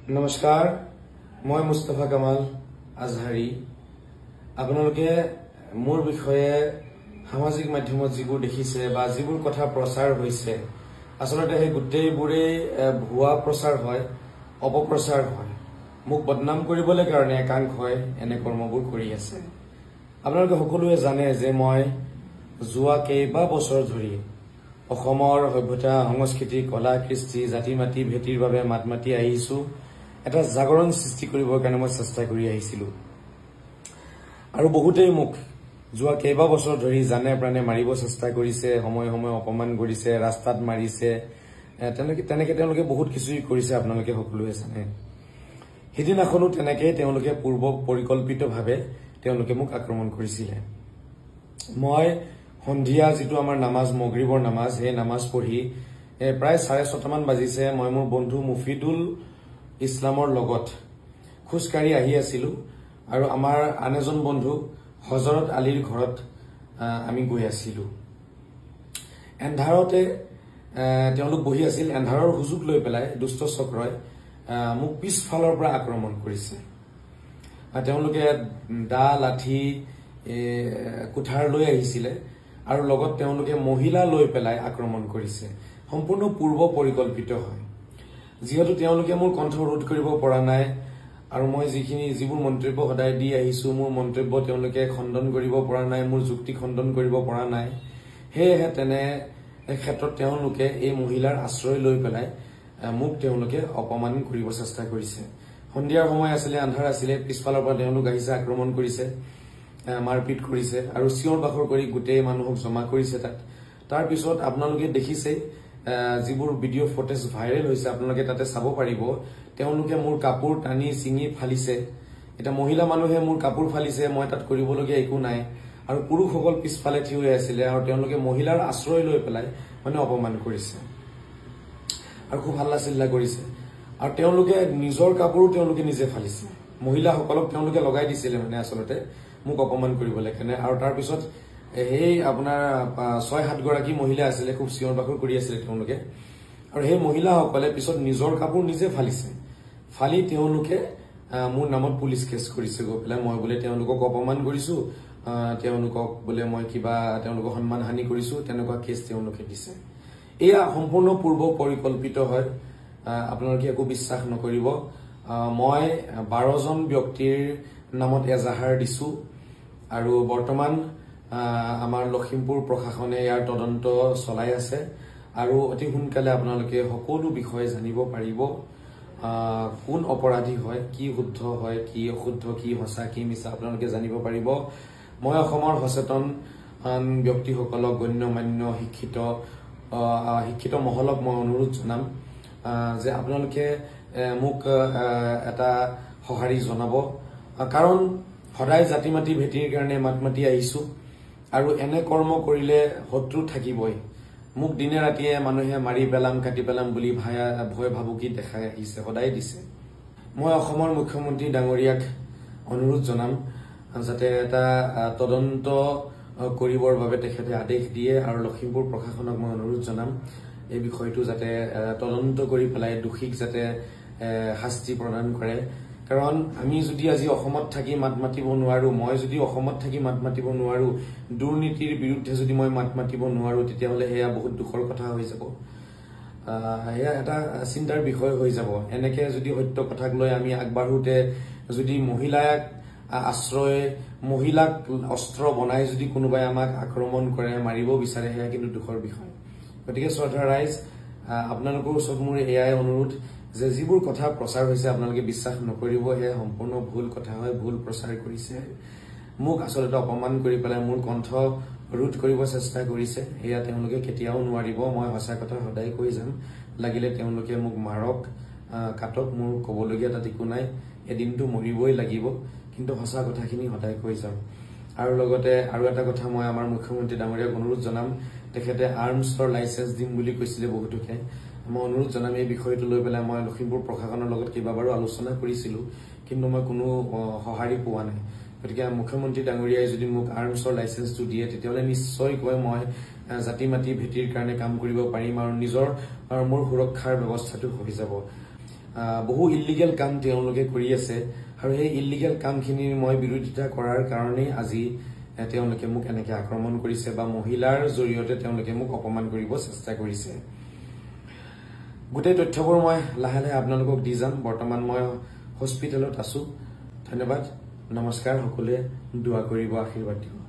নমস্কাৰ মই মুস্তাফা কামাল আজহাৰী আপোনালোকে মোৰ বিষয়ে সামাজিক মাধ্যমত যিবোৰ দেখিছে বা যিবোৰ কথা প্ৰচাৰ হৈছে আসলতে সেই গুটেইবোৰে ভুৱা প্ৰচাৰ হয় অপপ্ৰচাৰ হয় মোক বদনাম কৰিবলৈ কাৰণে একাংশ হয় এনে কৰ্মবোৰ কৰি আছে আপোনালোকে সকলোৱে জানে যে মই যোৱা কেইবা বছৰ ধৰি অসমৰ সভ্যতা সংস্কৃতি কলা কৃষ্টি জাতি মাটি ভেটিৰ বাবে মাত মাতি আহিছো এটা জাগৰণ সৃষ্টি কৰিবৰ কাৰণে মই চেষ্টা কৰি আহিছিলো আৰু বহুতেই মোক যোৱা কেইবা বছৰ ধৰি জানে প্ৰাণে মাৰিব চেষ্টা কৰিছে সময় সময় অপমান কৰিছে ৰাস্তাত মাৰিছে তেনেকে তেওঁলোকে বহুত কিছুই কৰিছে আপোনালোকে সকলোৱে জানে হিদিনাখনো তেনেকে তেওঁলোকে পূৰ্ব পৰিকল্পিতভাৱে তেওঁলোকে মোক আক্ৰমণ কৰিছিল মই সন্ধিয়া যেটো আমাৰ নামাজ মগৰিবৰ নামাজ হে নামাজ পঢ়ি প্ৰায় 6:30 মান বাজিছে মই মোৰ বন্ধু মুফিদুল ইছলামৰ লগত খুশকাৰি আহি আছিল আৰু আমাৰ আনেজন বন্ধু হযৰত আলীৰ ঘৰত আমি গৈ আছিল এন্ধাৰতে তেওঁলোক বহি আছিল এন্ধাৰৰ হুজুক লৈ পেলাই দুষ্ট চক্ৰই মোক পিছফালৰ পৰা আক্ৰমণ কৰিছে তেওঁলোকে দা লাঠি কুঠাৰ লৈ আহিছিল আৰু লগত তেওঁলোকে মহিলা লৈ পেলাই আক্ৰমণ কৰিছে সম্পূৰ্ণ পূৰ্ব পৰিকল্পিত হয় যিহেতু তেওঁলোকে মোৰ কণ্ঠ ৰোধ কৰিব পৰা নাই আৰু মই যিবোৰ মন্তব্য সদায় দি আহিছো মোৰ মন্তব্য তেওঁলোকে খণ্ডন কৰিব পৰা নাই মোৰ যুক্তি খণ্ডন কৰিব পৰা নাই হেহে তেনে ক্ষেত্ৰত তেওঁলোকে এই মহিলাৰ আশ্ৰয় লৈ পেলাই মোক তেওঁলোকে অপমান কৰিব চেষ্টা কৰিছে সন্ধিয়াৰ সময় আছিল আন্ধাৰ আছিল পিছফালৰ পৰা তেওঁলোক আহিছে আক্ৰমণ কৰিছে মাৰপিট কৰিছে আৰু চিঞৰ বাখৰ কৰি গুটেই মানুহক জমা কৰিছে তাৰ পিছত আপোনালোকে দেখিছে যিবোৰ ভিডিও ফুটেজ ভাইৰেল হৈছে আপোনালোকে তাতে চাব পাৰিব তেওঁলোকে মোৰ কাপোৰ টানি চিঙি ফালিছে এটা মহিলা মানুহে মোৰ কাপোৰ ফালিছে মই তাত কৰিবলগীয়া একো নাই আৰু পুৰুষসকল পিছফালে থিয় হৈ আছিল আৰু তেওঁলোকে মহিলাৰ আশ্ৰয় লৈ পেলাই মানে অপমান কৰিছে আৰু খুব হাল্লা চিল্লা কৰিছে আৰু তেওঁলোকে নিজৰ কাপোৰ তেওঁলোকে নিজে ফালিছে মহিলাসকলক তেওঁলোকে লগাই দিছিল মানে আসলতে মোক অপমান কৰিবলৈ কাৰণে আৰু তাৰ পিছত এই আপোনাৰ 6-7 গৰাকী মহিলা আছিল খুব চিঞৰ বাখৰ কৰি আছিল তেওঁলোকে আৰু সেই মহিলাসকলে পিছত নিজৰ কাপোৰ নিজে ফালিছে ফালি তেওঁলোকে মোৰ নামত পুলিচ কেছ কৰিছে গৈ পেলাই মই বোলে তেওঁলোকক অপমান কৰিছো তেওঁলোকক বোলে মই কিবা তেওঁলোকক সন্মানহানি কৰিছো তেনেকুৱা কেছ তেওঁলোকে দিছে এয়া সম্পূৰ্ণ পূৰ্ব পৰিকল্পিত হয় আপোনালোকে একো বিশ্বাস নকৰিব মই 12 জন ব্যক্তিৰ নামত এজাহাৰ দিছো আৰু বৰ্তমান আমাৰ লখিমপুৰ প্ৰশাসনে ইয়াৰ তদন্ত চলাই আছে আৰু অতি সোনকালে আপোনালোকে সকলো বিষয় জানিব পাৰিব কোন অপৰাধী হয় কি শুদ্ধ হয় কি অশুদ্ধ কি হসা কি মিছা আপোনালোকে জানিব পাৰিব মই অসমৰ সচেতন ব্যক্তিসকলক গণ্যমান্য শিক্ষিত মহলক মই অনুৰোধ জনাম যে আপোনালোকে মোক এটা সহাৰি জনাব কাৰণ সদায় জাতি মাটি ভেটিৰ কাৰণে মাত মাতি আহিছো আৰু এনে কৰ্ম কৰিলে শত্ৰু থাকিবই মোক দিনে ৰাতিয়ে মানুহে মাৰি পেলাম কাটি পেলাম বুলি ভয় ভাবুকি দেখাই আহিছে সদায় দিছে মই অসমৰ মুখ্যমন্ত্ৰী ডাঙৰীয়াক অনুৰোধ জনাম যাতে এটা তদন্ত কৰিবৰ বাবে তেখেতে আদেশ দিয়ে আৰু লখিমপুৰ প্ৰশাসনক মই অনুৰোধ জনাম এই বিষয়টো যাতে তদন্ত কৰি পেলাই দোষীক যাতে শাস্তি প্ৰদান কৰে কাৰণ আমি যদি আজি অসমত থাকি মাত মাতিব নোৱাৰো মই যদি অসমত থাকি মাত মাতিব নোৱাৰো দুৰ্নীতিৰ বিৰুদ্ধে যদি মই মাত মাতিব নোৱাৰো তেতিয়া হলে হেয়া বহুত দুখৰ কথা হৈ যাব হেয়া এটা চিন্তাৰ বিষয় হৈ যাব এনেকে যদি সত্য কথাক লৈ আমি আগবাঢ়োতে যদি মহিলাক আশ্ৰয় মহিলাক অস্ত্ৰ বনাই যদি কোনোবাই আমাক আক্ৰমণ কৰে মাৰিব বিচাৰে হেয়া কিন্তু দুখৰ বিষয় গতিকে শ্ৰদ্ধা ৰাইজ আপোনালোকৰ ওচৰত মোৰ এয়াই অনুৰোধ যে যিবোৰ কথা প্ৰচাৰ হৈছে আপোনালোকে বিশ্বাস নকৰিব হে সম্পূৰ্ণ ভুল কথা হয় ভুল প্ৰচাৰ কৰিছে মোক আসলতে অপমান কৰি পেলাই মোৰ কণ্ঠ ৰোধ কৰিব চেষ্টা কৰিছে এয়া তেওঁলোকে কেতিয়াও নোৱাৰিব মই হসা কথা সদায় কৈ যাম লাগিলে তেওঁলোকে মোক মাৰক কাটক মোৰ কবলগীয়া তাত একো নাই এদিনটো মৰিবই লাগিব কিন্তু হসা কথাখিনি সদায় কৈ যাম আৰু লগতে আৰু এটা কথা মই আমাৰ মুখ্যমন্ত্ৰী ডাঙৰীয়াক অনুৰোধ জনাম তেখেতে আৰ্মছৰ লাইসেন্স দিম বুলি কৈছিলে বহুতকে মই অনুৰোধ জনাম এই বিষয়টো লৈ পেলাই মই লখিমপুৰ প্ৰশাসনৰ লগত কেইবাবাৰো আলোচনা কৰিছিলো কিন্তু মই কোনো সহাৰি পোৱা নাই গতিকে মুখ্যমন্ত্ৰী ডাঙৰীয়াই যদি মোক আৰ্মছৰ লাইসেন্সটো দিয়ে তেতিয়াহলে নিশ্চয়কৈ মই জাতি মাটি ভেটিৰ কাৰণে কাম কৰিব পাৰিম আৰু নিজৰ মোৰ সুৰক্ষাৰ ব্যৱস্থাটো হৈ যাব বহু ইলিগেল কাম তেওঁলোকে কৰি আছে আৰু এই ইলিগেল কামখিনি মই বিৰোধিতা কৰাৰ কাৰণে আজি তেওঁলোকে মোক এনেকৈ আক্ৰমণ কৰিছে বা মহিলাৰ জৰিয়তে তেওঁলোকে মোক অপমান কৰিব চেষ্টা কৰিছে গোটেই তথ্যবোৰ মই লাহে লাহে আপোনালোকক দি যাম বৰ্তমান মই হস্পিটেলত আছো ধন্যবাদ নমস্কাৰ সকলোৱে দোৱা কৰিব আশীৰ্বাদ দিব